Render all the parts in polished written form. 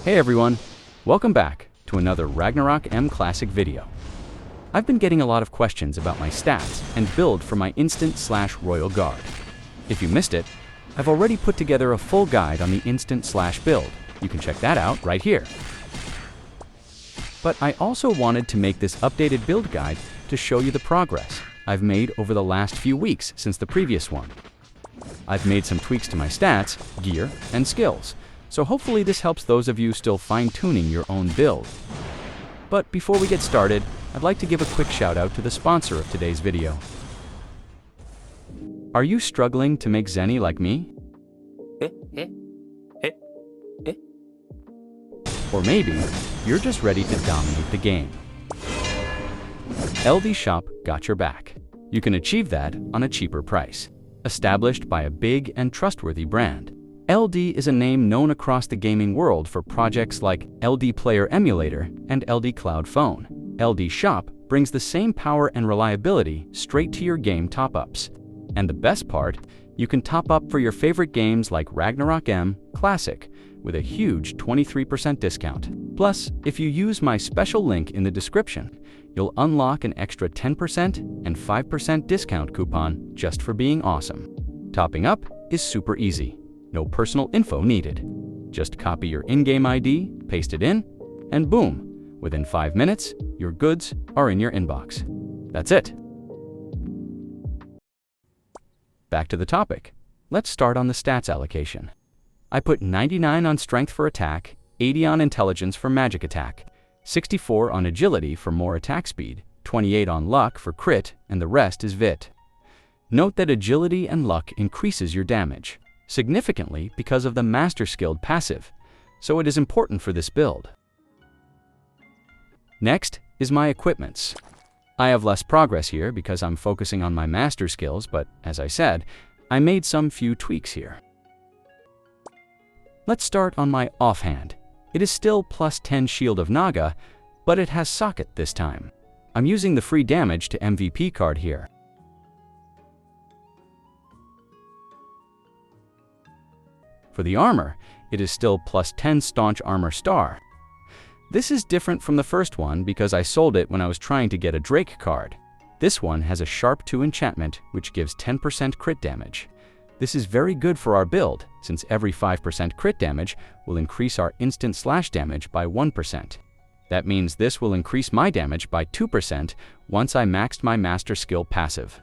Hey everyone, welcome back to another Ragnarok M classic video. I've been getting a lot of questions about my stats and build for my instant/royal guard. If you missed it, I've already put together a full guide on the instant/build. You can check that out right here. But I also wanted to make this updated build guide to show you the progress I've made over the last few weeks since the previous one. I've made some tweaks to my stats, gear, and skills, so hopefully this helps those of you still fine-tuning your own build. But before we get started, I'd like to give a quick shout out to the sponsor of today's video. Are you struggling to make Zeny like me? Or maybe you're just ready to dominate the game. LD Shop got your back. You can achieve that on a cheaper price. Established by a big and trustworthy brand, LD is a name known across the gaming world for projects like LD Player Emulator and LD Cloud Phone. LD Shop brings the same power and reliability straight to your game top-ups. And the best part, you can top up for your favorite games like Ragnarok M Classic with a huge 23% discount. Plus, if you use my special link in the description, you'll unlock an extra 10% and 5% discount coupon just for being awesome. Topping up is super easy. No personal info needed. Just copy your in-game ID, paste it in, and boom, within 5 minutes, your goods are in your inbox. That's it. Back to the topic. Let's start on the stats allocation. I put 99 on strength for attack, 80 on intelligence for magic attack, 64 on agility for more attack speed, 28 on luck for crit, and the rest is vit. Note that agility and luck increases your damage significantly because of the Master Skilled passive, so it is important for this build. Next is my equipments. I have less progress here because I'm focusing on my master skills, but as I said, I made some few tweaks here. Let's start on my offhand. It is still +10 Shield of Naga, but it has socket this time. I'm using the free damage to MVP card here. For the armor, it is still +10 Staunch Armor Star. This is different from the first one because I sold it when I was trying to get a Drake card. This one has a Sharp 2 enchantment which gives 10% crit damage. This is very good for our build since every 5% crit damage will increase our instant/ damage by 1%. That means this will increase my damage by 2% once I maxed my Master Skill passive.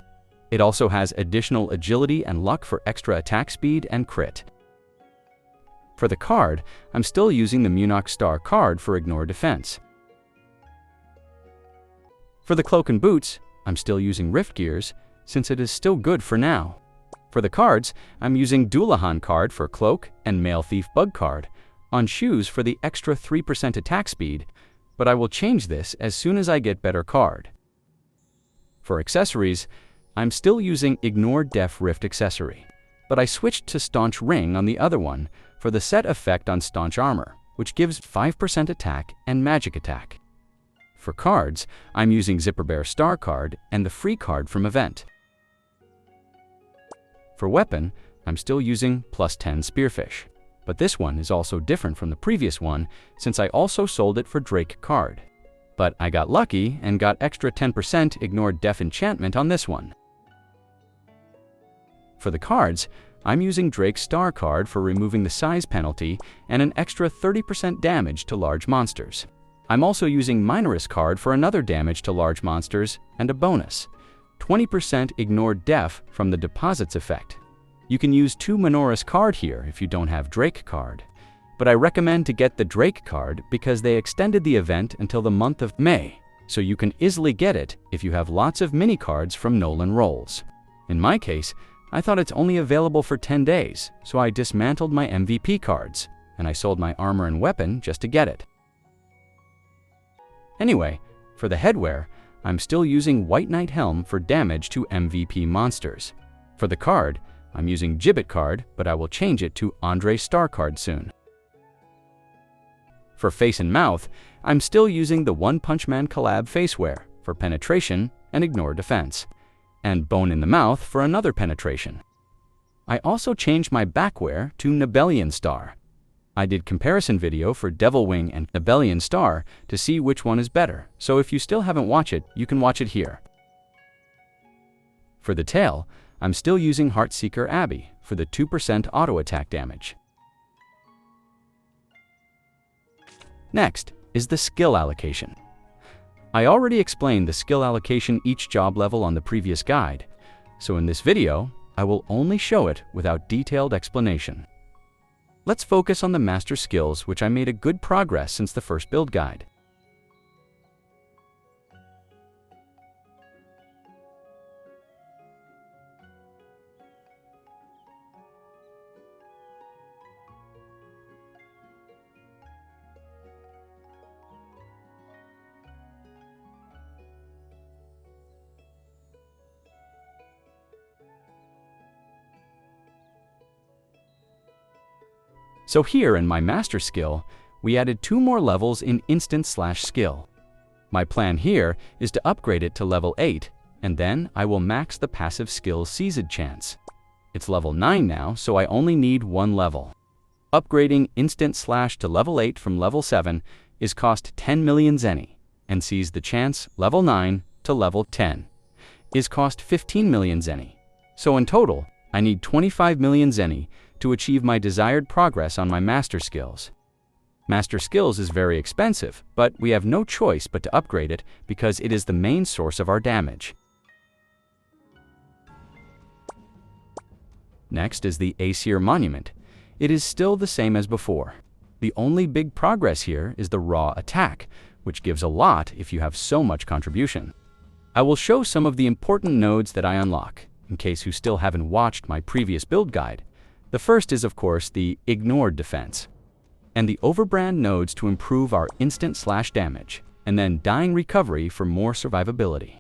It also has additional agility and luck for extra attack speed and crit. For the card, I'm still using the Munich Star card for Ignore Defense. For the cloak and boots, I'm still using Rift Gears since it is still good for now. For the cards, I'm using Dullahan card for cloak and Male Thief Bug card on shoes for the extra 3% attack speed, but I will change this as soon as I get better card. For accessories, I'm still using Ignore Def Rift accessory, but I switched to Staunch Ring on the other one for the set effect on Staunch Armor, which gives 5% attack and magic attack. For cards, I'm using Zipper Bear Star card and the free card from event. For weapon, I'm still using +10 Spearfish, but this one is also different from the previous one since I also sold it for Drake card. But I got lucky and got extra 10% Ignore Def enchantment on this one. For the cards, I'm using Drake's Star card for removing the size penalty and an extra 30% damage to large monsters. I'm also using Minoris card for another damage to large monsters and a bonus, 20% Ignore Def from the Deposits effect. You can use 2 Minoris card here if you don't have Drake card, but I recommend to get the Drake card because they extended the event until the month of May, so you can easily get it if you have lots of mini cards from Nolan Rolls. In my case, I thought it's only available for 10 days, so I dismantled my MVP cards, and I sold my armor and weapon just to get it. Anyway, for the headwear, I'm still using White Knight Helm for damage to MVP monsters. For the card, I'm using Gibbet card, but I will change it to Andre Star card soon. For face and mouth, I'm still using the One Punch Man collab facewear for penetration and Ignore Defense, and Bone in the Mouth for another penetration. I also changed my backwear to Nibelian Star. I did comparison video for Devil Wing and Abelian Star to see which one is better, so if you still haven't watched it, you can watch it here. For the tail, I'm still using Heartseeker Abbey for the 2% auto attack damage. Next is the skill allocation. I already explained the skill allocation each job level on the previous guide, so in this video, I will only show it without detailed explanation. Let's focus on the master skills, which I made a good progress since the first build guide. So here in my master skill, we added 2 more levels in instant/skill. My plan here is to upgrade it to level 8, and then I will max the passive skill Seized Chance. It's level 9 now, so I only need 1 level. Upgrading instant slash to level 8 from level 7 is cost 10 million Zeny, and Seize the Chance level 9 to level 10 is cost 15 million Zeny. So in total, I need 25 million Zeny to achieve my desired progress on my master skills. Master skills is very expensive, but we have no choice but to upgrade it because it is the main source of our damage. Next is the Acier Monument. It is still the same as before. The only big progress here is the raw attack, which gives a lot if you have so much contribution. I will show some of the important nodes that I unlock, in case you still haven't watched my previous build guide. The first is, of course, the Ignored Defense, and the Overbrand nodes to improve our instant/damage, and then Dying Recovery for more survivability.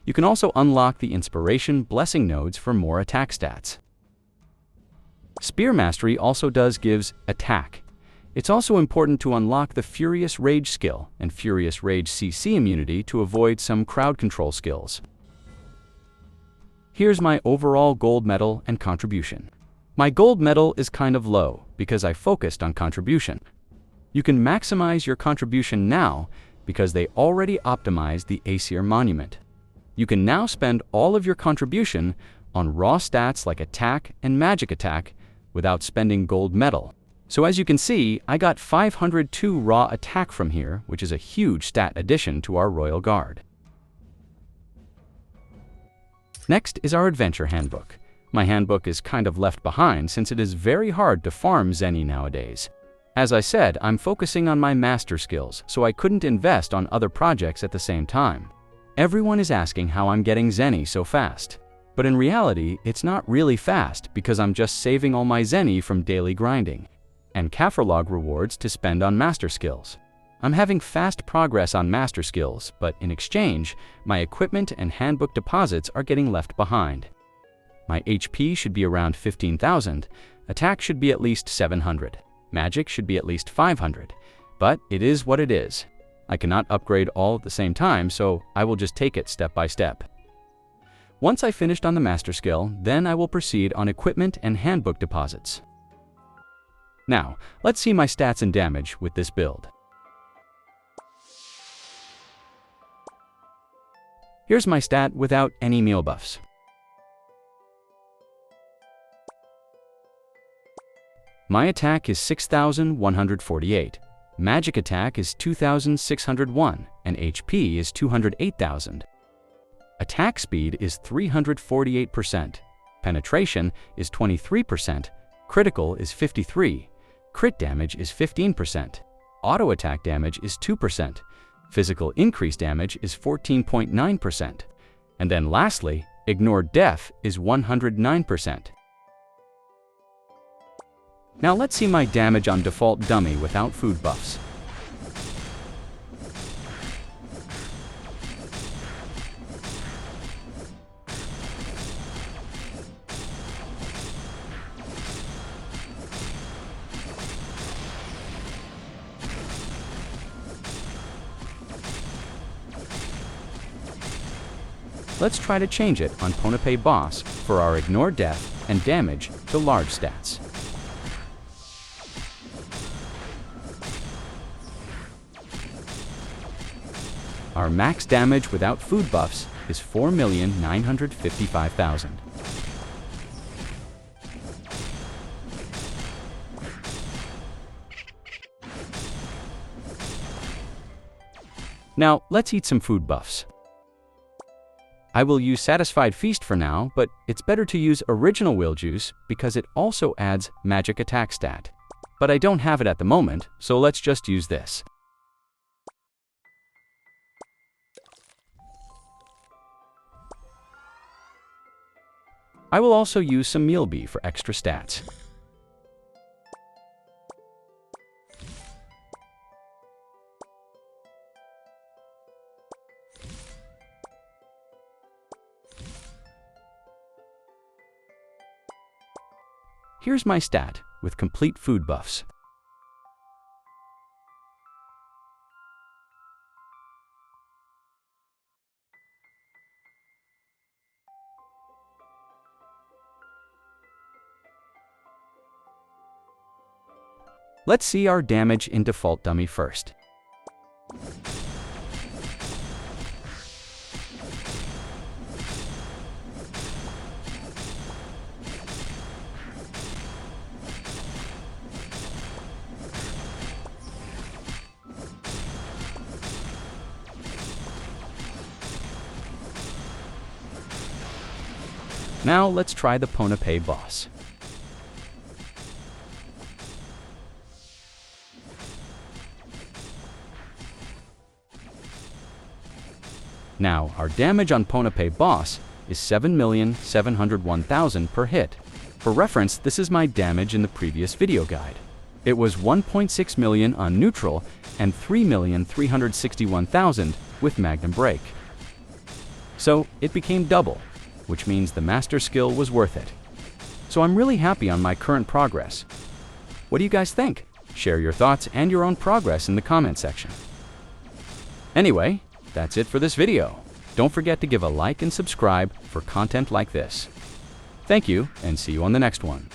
You can also unlock the Inspiration Blessing nodes for more attack stats. Spear Mastery also gives attack. It's also important to unlock the Furious Rage skill and Furious Rage CC immunity to avoid some crowd control skills. Here's my overall gold medal and contribution. My gold medal is kind of low because I focused on contribution. You can maximize your contribution now because they already optimized the Acier Monument. You can now spend all of your contribution on raw stats like attack and magic attack without spending gold medal. So as you can see, I got 502 raw attack from here, which is a huge stat addition to our Royal Guard. Next is our Adventure Handbook. My handbook is kind of left behind since it is very hard to farm Zeny nowadays. As I said, I'm focusing on my master skills, so I couldn't invest on other projects at the same time. Everyone is asking how I'm getting Zeny so fast. But in reality, it's not really fast because I'm just saving all my Zeny from daily grinding and Kafrlog rewards to spend on master skills. I'm having fast progress on master skills, but in exchange, my equipment and handbook deposits are getting left behind. My HP should be around 15,000, attack should be at least 700, magic should be at least 500, but it is what it is. I cannot upgrade all at the same time, so I will just take it step by step. Once I finished on the master skill, then I will proceed on equipment and handbook deposits. Now, let's see my stats and damage with this build. Here's my stat without any meal buffs. My attack is 6,148, magic attack is 2,601, and HP is 208,000. Attack speed is 348%, penetration is 23%, critical is 53%, crit damage is 15%, auto attack damage is 2%, physical increase damage is 14.9%, and then lastly, ignored def is 109%. Now let's see my damage on default dummy without food buffs. Let's try to change it on Ponape Boss for our Ignore Death and Damage to large stats. Our max damage without food buffs is 4,955,000. Now, let's eat some food buffs. I will use Satisfied Feast for now, but it's better to use Original Will Juice because it also adds Magic Attack stat. But I don't have it at the moment, so let's just use this. I will also use some Meal Bee for extra stats. Here's my stat with complete food buffs. Let's see our damage in default dummy first. Now let's try the Ponape boss. Now, our damage on Ponape boss is 7,701,000 per hit. For reference, this is my damage in the previous video guide. It was 1.6 million on neutral and 3,361,000 with Magnum Break. So it became double, which means the master skill was worth it. So I'm really happy on my current progress. What do you guys think? Share your thoughts and your own progress in the comment section. Anyway, that's it for this video. Don't forget to give a like and subscribe for content like this. Thank you, and see you on the next one.